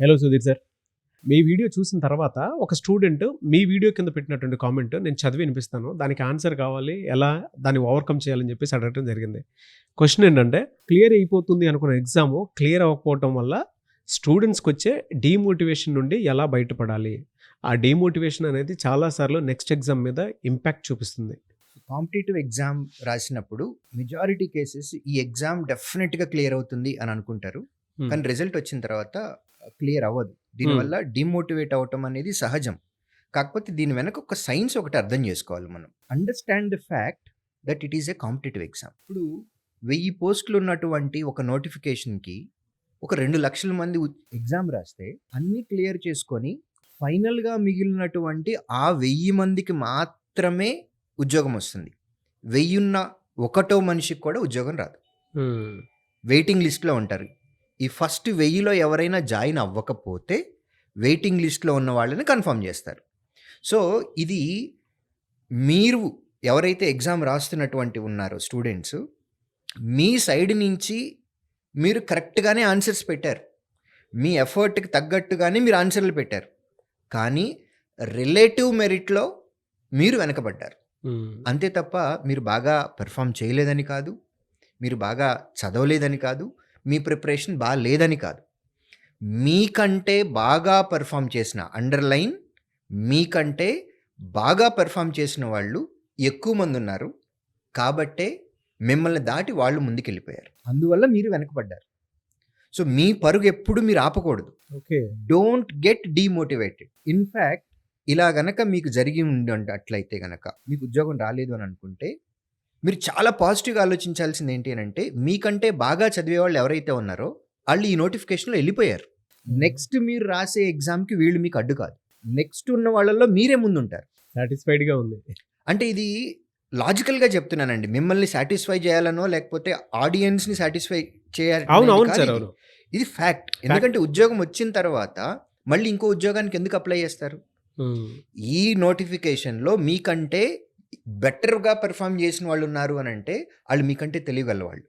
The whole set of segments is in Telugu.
Hello Sudheer sir. మీ వీడియో చూసిన తర్వాత ఒక స్టూడెంట్ మీ వీడియో కింద పెట్టినటువంటి కామెంట్ నేను చదివి వినిపిస్తాను. దానికి ఆన్సర్ కావాలి, ఎలా దాన్ని ఓవర్‌కమ్ చేయాలని చెప్పేసి అడగటం జరిగింది. క్వెషన్ ఏంటంటే, క్లియర్ అయిపోతుంది అనుకున్న ఎగ్జాము క్లియర్ అవ్వకపోవటం వల్ల స్టూడెంట్స్‌కొచ్చే డీమోటివేషన్ నుండి ఎలా బయటపడాలి? ఆ డీమోటివేషన్ అనేది చాలా సార్లు నెక్స్ట్ ఎగ్జామ్ మీద ఇంపాక్ట్ చూపిస్తుంది. కాంపిటేటివ్ ఎగ్జామ్ రాసినప్పుడు మెజారిటీ కేసెస్ ఈ ఎగ్జామ్ డెఫినెట్గా క్లియర్ అవుతుంది అని అనుకుంటారు. కానీ రిజల్ట్ వచ్చిన తర్వాత క్లియర్ అవ్వదు. దీనివల్ల డిమోటివేట్ అవటం అనేది సహజం. కాకపోతే దీని వెనక ఒక సైన్స్ ఒకటి అర్థం చేసుకోవాలి మనం. Understand the fact that it is a competitive exam. ఇప్పుడు 1000 పోస్టులు ఉన్నటువంటి ఒక నోటిఫికేషన్కి ఒక 2 లక్షల మంది ఎగ్జామ్ రాస్తే అన్నీ క్లియర్ చేసుకొని ఫైనల్గా మిగిలినటువంటి ఆ 1000 మందికి మాత్రమే ఉద్యోగం వస్తుంది. 1000 ఉన్న ఒకటో మనిషికి కూడా ఉద్యోగం రాదు. వెయిటింగ్ లిస్ట్లో ఉంటారు. ఈ ఫస్ట్ 1000లో ఎవరైనా జాయిన్ అవ్వకపోతే వెయిటింగ్ లిస్ట్లో ఉన్న వాళ్ళని కన్ఫర్మ్ చేస్తారు. సో ఇది మీరు ఎవరైతే ఎగ్జామ్ రాస్తున్నటువంటి ఉన్నారో స్టూడెంట్స్, మీ సైడ్ నుంచి మీరు కరెక్ట్గానే ఆన్సర్స్ పెట్టారు. మీ ఎఫర్ట్కి తగ్గట్టుగానే మీరు ఆన్సర్లు పెట్టారు. కానీ రిలేటివ్ మెరిట్లో మీరు వెనకబడ్డారు. అంతే తప్ప మీరు బాగా పెర్ఫామ్ చేయలేదని కాదు, మీరు బాగా చదవలేదని కాదు, మీ ప్రిపరేషన్ బాగా లేదని కాదు. మీకంటే బాగా పెర్ఫామ్ చేసిన అండర్లైన్ మీకంటే బాగా పెర్ఫామ్ చేసిన వాళ్ళు ఎక్కువ మంది ఉన్నారు. కాబట్టే మిమ్మల్ని దాటి వాళ్ళు ముందుకెళ్ళిపోయారు. అందువల్ల మీరు వెనకబడ్డారు. సో మీ పరుగు ఎప్పుడు మీరు ఆపకూడదు. Okay. Don't get demotivated. In fact ఇలా గనక మీకు జరిగి అట్లయితే గనక మీకు ఉద్యోగం రాలేదు అని అనుకుంటే మీరు చాలా పాజిటివ్గా ఆలోచించాల్సింది ఏంటి అని అంటే, మీకంటే బాగా చదివే వాళ్ళు ఎవరైతే ఉన్నారో వాళ్ళు ఈ నోటిఫికేషన్లో వెళ్ళిపోయారు. నెక్స్ట్ మీరు రాసే ఎగ్జామ్కి వీళ్ళు మీకు అడ్డు కాదు. నెక్స్ట్ ఉన్న వాళ్ళల్లో మీరే ముందుంటారు. సాటిస్ఫైడ్గా ఉంది. అంటే ఇది లాజికల్గా చెప్తున్నానండి. మిమ్మల్ని సాటిస్ఫై చేయాలనో లేకపోతే ఆడియన్స్ని సాటిస్ఫై చేయాలి. అవును. ఇది ఫ్యాక్ట్. ఎందుకంటే ఉద్యోగం వచ్చిన తర్వాత మళ్ళీ ఇంకో ఉద్యోగానికి ఎందుకు అప్లై చేస్తారు? ఈ నోటిఫికేషన్లో మీకంటే బెటర్గా పెర్ఫామ్ చేసిన వాళ్ళు ఉన్నారు అని అంటే వాళ్ళు మీకంటే తెలియగల వాళ్ళు.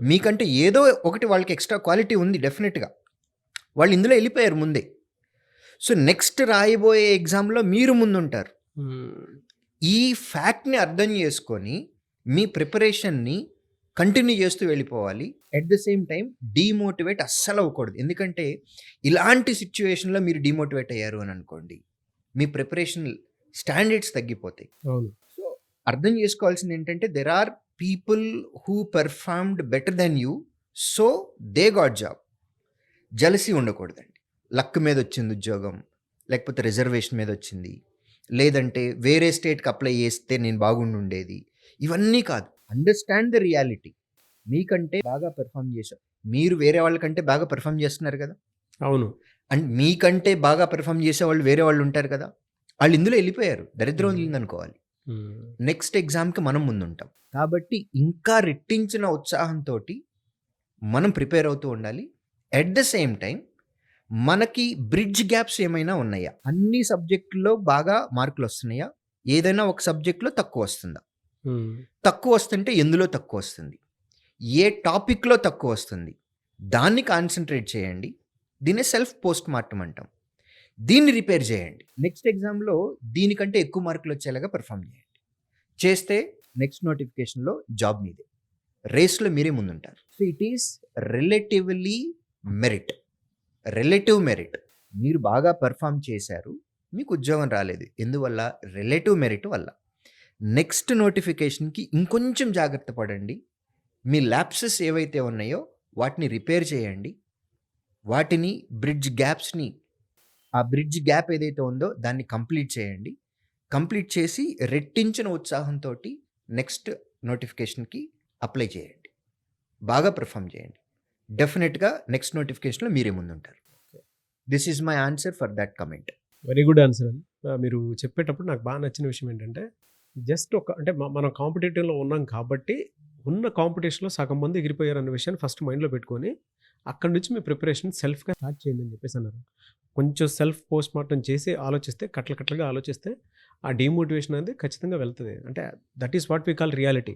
మీకంటే ఏదో ఒకటి వాళ్ళకి ఎక్స్ట్రా క్వాలిటీ ఉంది డెఫినెట్గా. వాళ్ళు ఇందులో వెళ్ళిపోయారు ముందే. సో నెక్స్ట్ రాయబోయే ఎగ్జామ్లో మీరు ముందుంటారు. ఈ ఫ్యాక్ట్ని అర్థం చేసుకొని మీ ప్రిపరేషన్ని కంటిన్యూ చేస్తూ వెళ్ళిపోవాలి. At the same time demotivate అస్సలు అవ్వకూడదు. ఎందుకంటే ఇలాంటి సిచ్యువేషన్లో మీరు డీమోటివేట్ అయ్యారు అని అనుకోండి, మీ ప్రిపరేషన్ స్టాండర్డ్స్ తగ్గిపోతాయి. అవును. సో అర్థం చేసుకోవాల్సింది ఏంటంటే, there are people who performed better than you, so they got job. Jealousy ఉండకూడదండి. లక్ మీద వచ్చింది ఉద్యోగం, లేకపోతే రిజర్వేషన్ మీద వచ్చింది, లేదంటే వేరే స్టేట్కి అప్లై చేస్తే నేను బాగుండుండేది, ఇవన్నీ కాదు. Understand the reality. మీకంటే బాగా పెర్ఫామ్ చేశారు, మీరు వేరే వాళ్ళకంటే బాగా పెర్ఫామ్ చేస్తున్నారు కదా. అవును. అండ్ మీకంటే బాగా పెర్ఫామ్ చేసే వాళ్ళు వేరే వాళ్ళు ఉంటారు కదా. వాళ్ళు ఇందులో వెళ్ళిపోయారు. దరిద్రం వదిలిందనుకోవాలి. నెక్స్ట్ ఎగ్జామ్కి మనం ముందుంటాం. కాబట్టి ఇంకా రెట్టించిన ఉత్సాహంతో మనం ప్రిపేర్ అవుతూ ఉండాలి. ఎట్ ద సేమ్ టైం మనకి బ్రిడ్జ్ గ్యాప్స్ ఏమైనా ఉన్నాయా? అన్ని సబ్జెక్టుల్లో బాగా మార్కులు వస్తున్నాయా? ఏదైనా ఒక సబ్జెక్ట్లో తక్కువ వస్తుందా? తక్కువ వస్తుంటే ఎందులో తక్కువ వస్తుంది? ఏ టాపిక్లో తక్కువ వస్తుంది? దాన్ని కాన్సన్ట్రేట్ చేయండి. దీన్ని సెల్ఫ్ పోస్ట్ మార్టం అంటాం. దీన్ని రిపేర్ చేయండి. నెక్స్ట్ ఎగ్జామ్లో దీనికంటే ఎక్కువ మార్కులు వచ్చేలాగా పెర్ఫామ్ చేయండి. చేస్తే నెక్స్ట్ నోటిఫికేషన్లో జాబ్ మీదే, రేస్లో మీరే ముందుంటారు. So it is relatively merit. Relative merit. మీరు బాగా పెర్ఫామ్ చేశారు, మీకు ఉద్యోగం రాలేదు. ఎందువల్ల? రిలేటివ్ మెరిట్ వల్ల. నెక్స్ట్ నోటిఫికేషన్కి ఇంకొంచెం జాగ్రత్త పడండి. మీ ల్యాప్సెస్ ఏవైతే ఉన్నాయో వాటిని రిపేర్ చేయండి. వాటిని బ్రిడ్జ్ గ్యాప్స్ని, ఆ బ్రిడ్జ్ గ్యాప్ ఏదైతే ఉందో దాన్ని కంప్లీట్ చేయండి. కంప్లీట్ చేసి రెట్టించిన ఉత్సాహంతో నెక్స్ట్ నోటిఫికేషన్కి అప్లై చేయండి. బాగా పెర్ఫామ్ చేయండి. డెఫినెట్గా నెక్స్ట్ నోటిఫికేషన్లో మీరే ముందుంటారు. This is my answer for that comment. Very good answer అండి. మీరు చెప్పేటప్పుడు నాకు బాగా నచ్చిన విషయం ఏంటంటే, జస్ట్ అంటే మనం కాంపిటేటివ్లో ఉన్నాం కాబట్టి ఉన్న కాంపిటీషన్లో సగం మంది ఎగిరిపోయారు అన్న విషయాన్ని ఫస్ట్ మైండ్లో పెట్టుకొని అక్కడి నుంచి మీ ప్రిపరేషన్ సెల్ఫ్గా స్టార్ట్ చేయండి అని చెప్పేసి అన్నారు. కొంచెం సెల్ఫ్ పోస్ట్ మార్టం చేసి ఆలోచిస్తే, కట్లగా ఆలోచిస్తే ఆ డీమోటివేషన్ అనేది ఖచ్చితంగా వెళ్తుంది. అంటే that is what we call reality.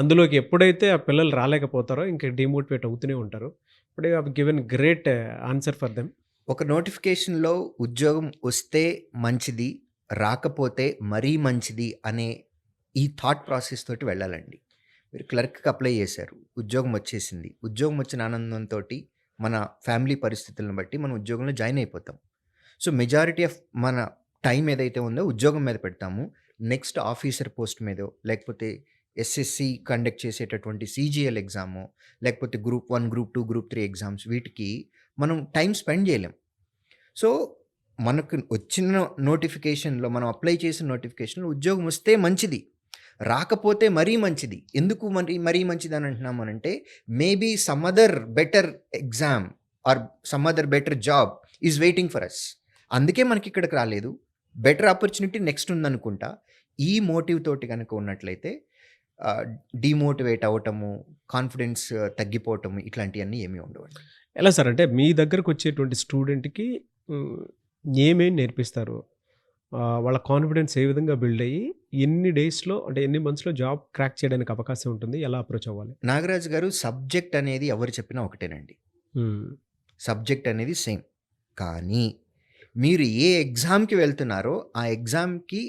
అందులోకి ఎప్పుడైతే ఆ పిల్లలు రాలేకపోతారో ఇంకా డీమోటివేట్ అవుతూనే ఉంటారు. ఇప్పుడే given great answer for them. ఒక నోటిఫికేషన్‌లో ఉద్యోగం వస్తే మంచిది, రాకపోతే మరీ మంచిది అనే ఈ థాట్ ప్రాసెస్ తోటి వెళ్ళాలండి. మీరు క్లర్క్‌కి అప్లై చేశారు. ఉద్యోగం వచ్చేసింది. ఉద్యోగం వచ్చిన ఆనందంతోటి మన ఫ్యామిలీ పరిస్థితులను బట్టి మనం ఉద్యోగంలో జాయిన్ అయిపోతాం. సో, మెజారిటీ ఆఫ్ మన టైం ఏదైతే ఉందో ఉద్యోగం మీద పెడతాము. నెక్స్ట్ ఆఫీసర్ పోస్ట్ మీదో, లేకపోతే ఎస్ఎస్‌సి కండక్ట్ చేసేటటువంటి సీజీఎల్ ఎగ్జామో, లేకపోతే గ్రూప్ 1, గ్రూప్ 2, గ్రూప్ 3 ఎగ్జామ్స్ వీటికి మనం టైం స్పెండ్ చేయలేం. సో, మనకు వచ్చిన నోటిఫికేషన్‌లో మనం అప్లై చేసిన నోటిఫికేషన్‌లో ఉద్యోగం వస్తే మంచిది. రాకపోతే మరీ మంచిది. ఎందుకు మరీ మంచిదని అంటున్నామనంటే, maybe some other better exam or some other better job is waiting for us. అందుకే మనకిక్కడికి రాలేదు. బెటర్ ఆపర్చునిటీ నెక్స్ట్ ఉందనుకుంటా. ఈ మోటివ్ తోటి గనక ఉన్నట్లయితే డీమోటివేట్ అవ్వటము, కాన్ఫిడెన్స్ తగ్గిపోవటము ఇట్లాంటియన్నీ ఏమీ ఉండవండి. ఎలా సార్? అంటే మీ దగ్గరకొచ్చేటువంటి స్టూడెంట్‌కి హ్మ్, ఏమేం నేర్పిస్తారు? వాళ్ళ కాన్ఫిడెన్స్ ఏ విధంగా బిల్డ్ అయ్యి, ఎన్ని డేస్‌లో అంటే ఎన్ని మంత్స్‌లో జాబ్ క్రాక్ చేయడానికి అవకాశం ఉంటుంది? ఎలా అప్రోచ్ అవ్వాలి? నాగరాజు గారు, సబ్జెక్ట్ అనేది ఎవరు చెప్పినా ఒకటేనండి. హ్మ్. సబ్జెక్ట్ అనేది సేమ్. కానీ మీరు ఏ ఎగ్జామ్‌కి వెళ్తున్నారో ఆ ఎగ్జామ్‌కి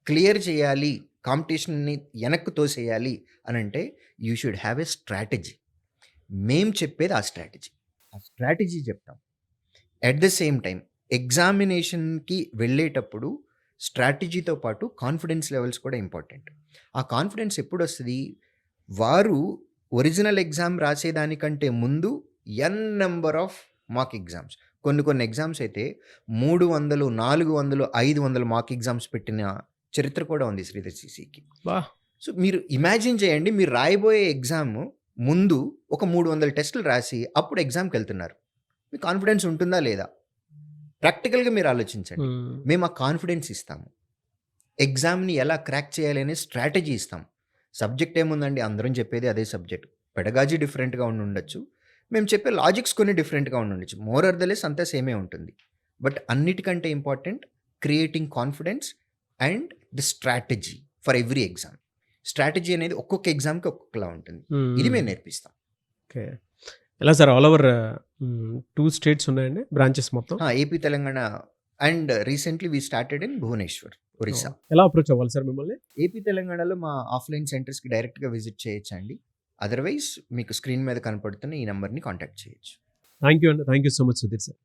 క్లియర్ చేయాలి, కాంపిటీషన్‌ని వెనక్కి తోసేయాలి అనంటే you should have a strategy. మేము చెప్పేది ఆ స్ట్రాటజీ. ఆ స్ట్రాటజీ చెప్తాం. ఎట్ ద సేమ్ టైమ్ ఎగ్జామినేషన్‌కి వెళ్ళేటప్పుడు స్ట్రాటజీతో పాటు కాన్ఫిడెన్స్ లెవెల్స్ కూడా ఇంపార్టెంట్. ఆ కాన్ఫిడెన్స్ ఎప్పుడొస్తది? వారు ఒరిజినల్ ఎగ్జామ్ రాసేదానికంటే ముందు నంబర్ ఆఫ్ మాక్ ఎగ్జామ్స్. కొన్ని ఎగ్జామ్స్ అయితే 300, 400, 500 మాక్ ఎగ్జామ్స్ పెట్టిన చరిత్ర కూడా ఉంది శ్రీధర్ సీసీకి. వాహ్! సో, మీరు ఇమాజిన్ చేయండి, మీరు రాయబోయే ఎగ్జామ్ ముందు ఒక 300 టెస్టులు రాసి అప్పుడు ఎగ్జామ్‌కెళ్తున్నారు. మీకు కాన్ఫిడెన్స్ ఉంటుందా లేదా? ప్రాక్టికల్‌గా మీరు ఆలోచించండి. హ్మ్. మేము ఆ కాన్ఫిడెన్స్ ఇస్తాము. ఎగ్జామ్‌ని ఎలా క్రాక్ చేయాలి అనే స్ట్రాటజీ ఇస్తాం. సబ్జెక్ట్ ఏముందండి, అందరం చెప్పేది అదే సబ్జెక్ట్. పెడగాజీ డిఫరెంట్‌గా ఉండుండొచ్చు. మేము చెప్పే లాజిక్స్ కొన్ని డిఫరెంట్‌గా ఉండుండొచ్చు. మోర్ ఆర్ ద లెస్ అంతా సేమే ఉంటుంది. బట్ అన్నిటికంటే important creating confidence and the strategy for every exam. Strategy అనేది ఒక్కొక్క ఎగ్జామ్‌కి ఒక్కొక్కలా ఉంటుంది. హ్మ్. ఇది హ్మ్. మేము నేర్పిస్తాం. ఓకే. ఎలా సార్? ఆల్ ఓవర్ 2 స్టేట్స్ ఉన్నాయండి బ్రాంచెస్ మొత్తం? AP, Telangana and recently we started in Bhubaneswar, Orissa. ఎలా అప్రోచ్ అవ్వాలి సార్ మిమ్మల్ని? ఏపీ, తెలంగాణలో మా ఆఫ్‌లైన్ సెంటర్స్‌కి డైరెక్ట్‌గా విజిట్ చేయొచ్చండి. అదర్‌వైజ్ మీకు స్క్రీన్ మీద కనపడుతున్న ఈ నంబర్‌ని కాంటాక్ట్ చేయొచ్చు. థాంక్ యూ అండి. Thank you so much Sudheer sir.